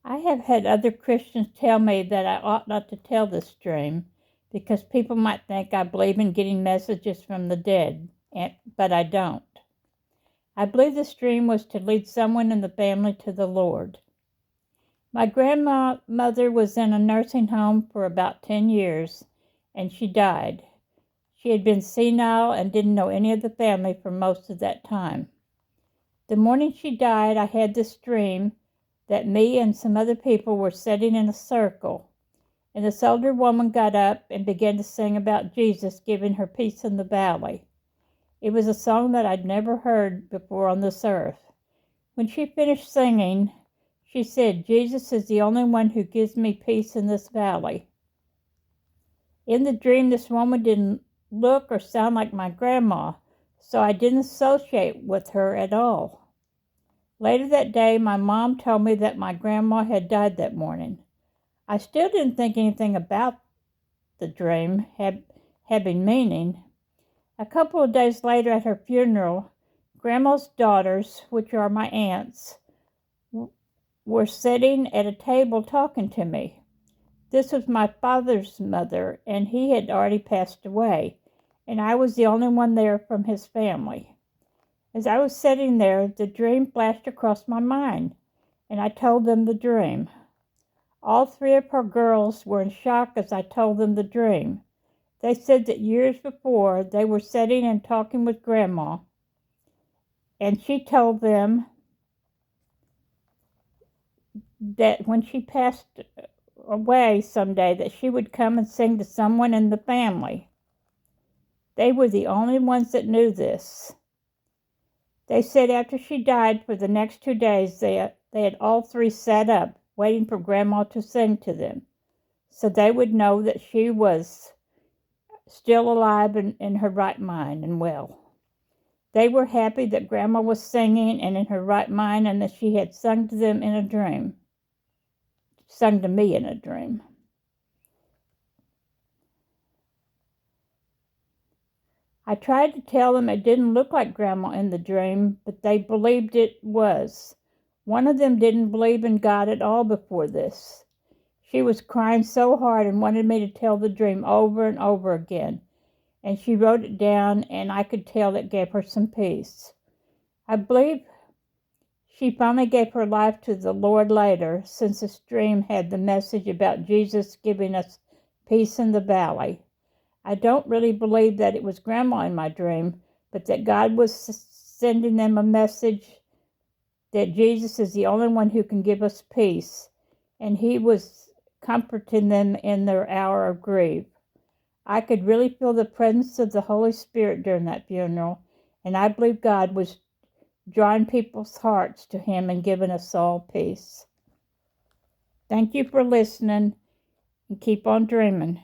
I have had other Christians tell me that I ought not to tell this dream because people might think I believe in getting messages from the dead, but I don't. I believe this dream was to lead someone in the family to the Lord. My grandmother was in a nursing home for about 10 years, and she died. She had been senile and didn't know any of the family for most of that time. The morning she died, I had this dream that me and some other people were sitting in a circle, and this older woman got up and began to sing about Jesus giving her peace in the valley. It was a song that I'd never heard before on this earth. When she finished singing, she said, "Jesus is the only one who gives me peace in this valley." In the dream, this woman didn't look or sound like my grandma, so I didn't associate with her at all. Later that day, my mom told me that my grandma had died that morning. I still didn't think anything about the dream having meaning. A couple of days later at her funeral, Grandma's daughters, which are my aunts, were sitting at a table talking to me. This was my father's mother, and he had already passed away, and I was the only one there from his family. As I was sitting there, the dream flashed across my mind, and I told them the dream. All three of her girls were in shock as I told them the dream. They said that years before, they were sitting and talking with Grandma, and she told them that when she passed away someday, that she would come and sing to someone in the family. They were the only ones that knew this. They said after she died, for the next 2 days, they had all three sat up, waiting for Grandma to sing to them, so they would know that she was still alive and in her right mind and well. They were happy that Grandma was singing and in her right mind, and that she had sung to them in a dream, sung to me in a dream. I tried to tell them it didn't look like Grandma in the dream, but they believed it was. One of them didn't believe in God at all before this. She was crying so hard and wanted me to tell the dream over and over again, and she wrote it down, and I could tell it gave her some peace. I believe she finally gave her life to the Lord later, since this dream had the message about Jesus giving us peace in the valley. I don't really believe that it was Grandma in my dream, but that God was sending them a message that Jesus is the only one who can give us peace, and He was comforting them in their hour of grief. I could really feel the presence of the Holy Spirit during that funeral, and I believe God was drawing people's hearts to Him and giving us all peace. Thank you for listening, and keep on dreaming.